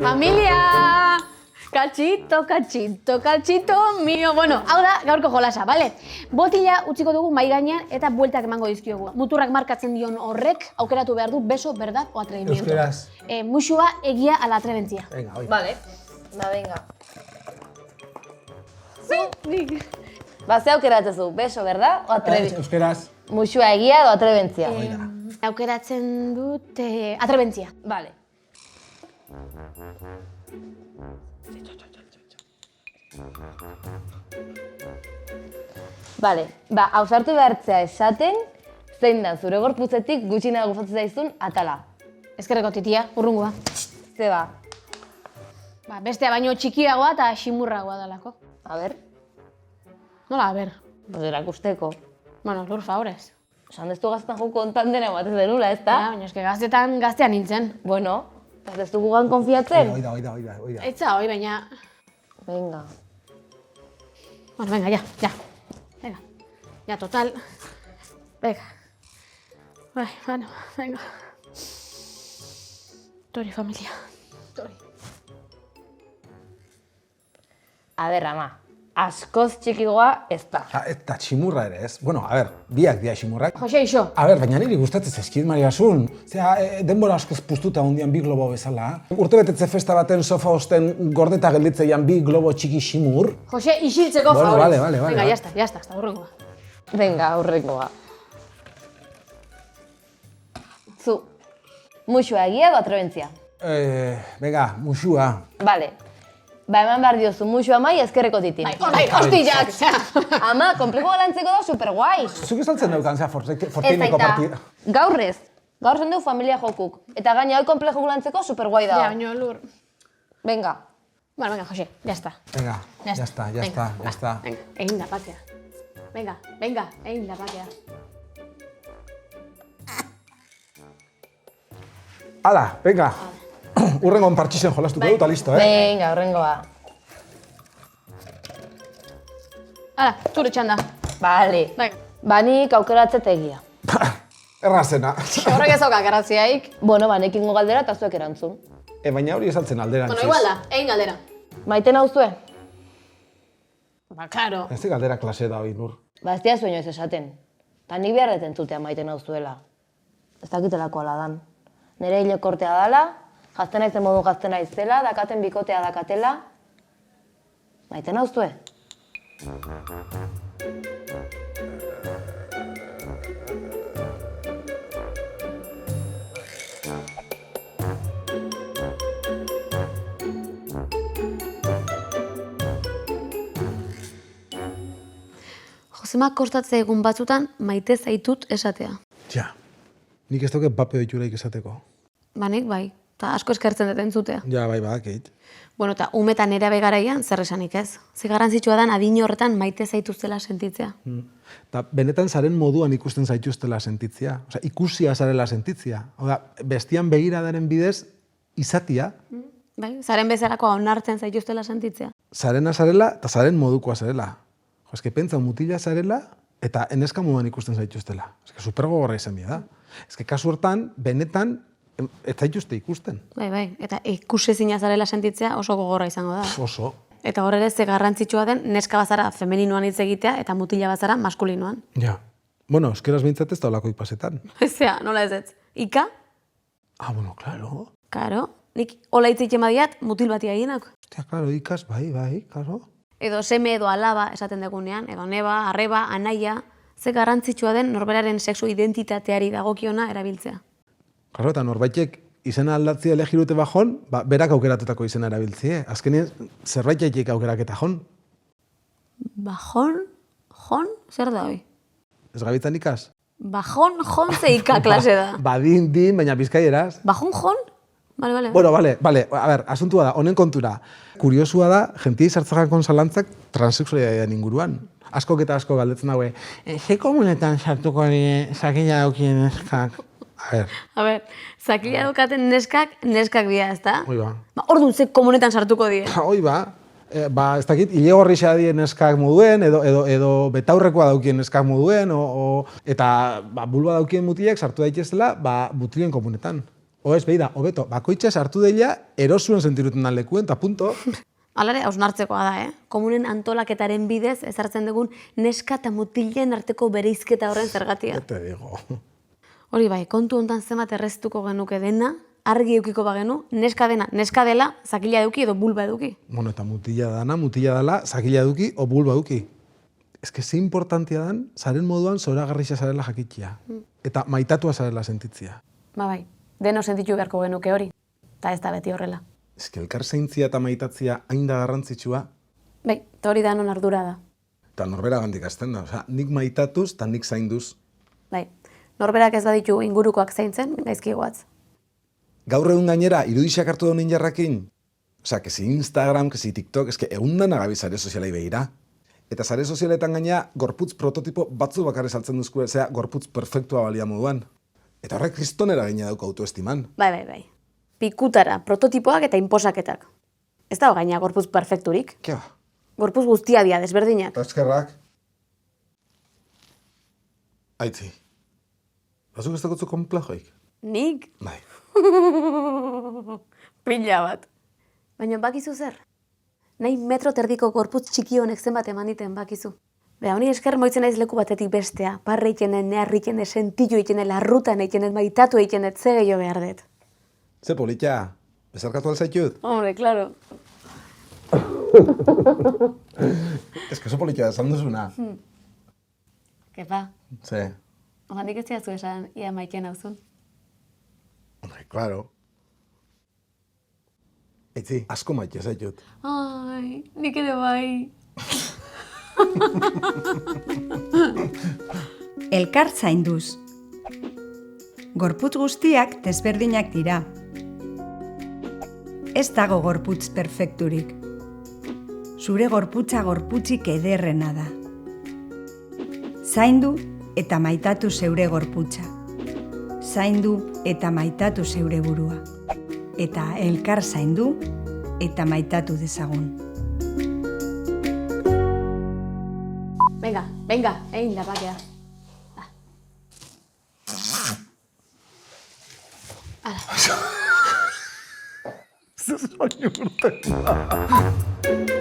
Familia! Kachito, kachito, kachito mio. Bueno, hau da gaurko jolasa, bale? Botila utziko dugu mai gainean eta bueltak emango dizkiogu. Muturrak markatzen dion horrek aukeratu behar du beso, verdad o atrevimiento. Euskeraz. Muxua, egia ala atrebentzia. Venga, oi. Vale, venga. Nik. Ze aukeratzen zu, beso, verdad? O atrebentzia? Euskeraz. Muxua egia edo atrebentzia? Aukeratzen dut atrebentzia. Vale. Vale, ausartu behartzea esaten, zein da zure gorputzetik gutxina gustatzen zaizun atala. Ezkerreko titia, urrungoa. Zeba. Bestea baino txikiagoa eta ximurragoa dalako. A ber, Nola, a ber? pues erakusteko. Bueno, lur favorez. Esan dezu gaztan jo kontan dena batez denula, ez da? Baina eske gaztea nintzen. Bueno, ez dugu gan konfiatzen? Oida. Eitza hoi, baina... Venga. Bueno, venga, ya. Venga. Ya, total. Venga. Bueno, venga. Tori, familia. Tori. A ber, ama, askoz txikigoa ez da. Eta tximurra ere, ez? Bueno, a ber, biak dia tximurrak. Jose, iso. A ber, baina niri gustatzen zaizkit, Mariasun. Denbora askoz puztuta hundian bi globo bezala. Urtebetetze festa baten sofa osten gordeta gelditzeian bi globo txiki ximur. Jose, isiltzeko Bueno, favorez. vale. Venga, ya está, urrengoa. Venga, aurrekoa. Zu, muxua egia edo atrebentzia? Venga, muxua. Vale. Eman behar diozu muxua mai ezkerreko titin. Hostillak! Ama, komplejo galantzeko da superguai. Zuk esaltzen daukan, Ez fortineko aita, partida. gaur ez. Gaur zen du familia jokuk. Eta gaina hoi komplejo galantzeko superguai da. Ja, baino lur. Venga. Bueno, venga, Jose, ya está. Venga, ya está. Venga, egin da patea. Venga, egin da patea. Hala, venga. Urrengon partxisen jolastuko dut, listo, Venga, horrengoa. Hala, zure txanda. Vale. Venga. Banik aukeratzet egia. Errazena. Horrek ez dauka garrantziaik. Bueno, banekingo galdera eta zuek erantzun. Baina hori esaltzen alderantziz. Bueno, igual da, egin galdera. Maite nauzue? Claro. Ez galdera klase da hori, Nur. Ez dia zuen ez esaten. Ta nik beharreten zutea maite nauzuela. Ez dakitelako ala dan. Nere hile kortea dala, jazten naizen modu jazten naizela, dakaten bikotea dakatela. Maite nauzue? Josema kostatze egun batzutan maite zaitut esatea. Ja, nik ez dauke pape oituraik esateko. Banik bai, eta asko eskertzen dut entzutea. Ja, bai, badakit. Bueno, eta ume eta nerabe garaian zer esanik ez. Ze garrantzitsua dan adin horretan maite zaituztela sentitzea. Eta benetan zaren moduan ikusten zaituztela sentitzia. Osea, ikusia zarela sentitzia. Oda, bestian begiradaren bidez, izatia. Bai, zaren bezalakoa onartzen zaituztela sentitzea. Zarena zarela eta zaren modukoa zarela. Jo, eske pentsa mutila zarela eta eneska moduan ikusten zaituztela. Eske supergogorra izan bia da. Eske kasu hortan, benetan, ez zaituzte ikusten. Bai, eta ikusezina zarela sentitzea oso gogorra izango da. Oso. Eta hor ere ze garrantzitsua den neska bazara femeninoan hitz egitea eta mutila bazara maskulinoan. Ja. Bueno, euskeraz behintzat ez da olako ipasetan. Ezea, nola ez ez? Ika? Bueno, claro. Karo, nik hola hitz egiten badiat mutil bati egienak. Ostia, claro, ikas, bai, claro. Edo seme edo alaba esaten degunean, edo neba, arreba, anaia, ze garrantzitsua den norberaren sexu identitateari dagokiona erabiltzea. Claro, eta norbaitek izena aldatzea elegirute bajon, berak aukeratutako izena erabiltzie. Azkenien, zerbait jaitek aukeraketa jon. Bajon? Jon? Zer da hoi? Ez gabitzan ikas? Bajon, jon ze ika klase da. Din, baina bizkaieraz. Bajon, jon? Vale. Bueno, vale. A ber, asuntua da, honen kontura. Kuriosua da, jentia sartzakakon zalantzak transexualitatean inguruan. Askok eta asko galdetzen daue, ze komunetan sartuko sakila daukien neskak? A ber, sakila daukaten neskak dira, ezta? Hoi ba. Orduan, ze komunetan sartuko die. Hoi ba. ez dakit, ilegorrixa dien neskak moduen, edo betaurrekoa daukien neskak moduen, eta bulba daukien mutilek sartu daitezela mutilien komunetan. Ez, behi da, hobeto, bakoitza sartu deila erosuen sentiruten dan lekuen, eta punto. Alare, hausnartzekoa da, Komunen antolaketaren bidez ezartzen dugun neska eta mutilen arteko bereizketa horren zergatia. Te digo. Hori bai, kontu hontan zenbat erreztuko genuke dena, argi eukiko bagenu, neska dela, zakila eduki edo bulba eduki. Bueno, eta mutila dela, zakila eduki o bulba eduki. Ez que ze importantia dan, zaren moduan zoragarrixa zarela jakitzia. Eta maitatua zarela sentitzia. Bai, deno sentitu beharko genuke hori. Eta ez da beti horrela. Ez que elkar zeintzia eta maitatzia hain da garrantzitsua. Bai, eta hori da non ardura da. Eta norbera gandik azten da. Osea, nik maitatuz eta nik zainduz. Bai, norberak ez baditu ingurukoak zaintzen, gaizki goatz. Gaur egun gainera, irudixak hartu daun jarrakin. Osea, kezi Instagram, kezi TikTok, eske egun da nagabi zare sozialai behira. Eta zare sozialetan gaina, gorputz prototipo batzu bakarri saltzen duzku, zera, gorputz perfektua balia moduan. Eta horrek kristonera gaina dauka autoestiman. Bai. Pikutara, prototipoak eta inposaketak. Ez dago gaina gorputz perfekturik. Ke ba? Gorputz guztia dia, desberdinak. Eta eskerrak. Aitzi. Bazuk ez dakotzu komplejoik? Nik? Bai. Pila bat. Baina bakizu zer? Nahi metro terdiko gorputz txiki honek zenbat emaniten bakizu. Beha, honi esker moitzen naiz leku batetik bestea. Parre ikenen, neharri ikenen, sentilu ikenen, larrutan ikenen, maitatu ikenen, ze gehiago behar dut. Ze politxa, bezarkatu alzaitut? Hombre, claro. Ez que oso politxa esan duzuna. Kepa, Ze? ogandik ez ziazu esan ia maiten hauzun. Hombre, claro. Eitzi, asko maite zaitut. Ai, nik ere bai. Elkar zainduz. Gorputz guztiak desberdinak dira. Ez dago gorputz perfekturik. Zure gorputza gorputzik ederrena da. Zaindu eta maitatu zeure gorputza. Zaindu eta maitatu zeure burua. Eta elkar zaindu eta maitatu dezagun. Venga, egin da bakea. Zer zaino urte.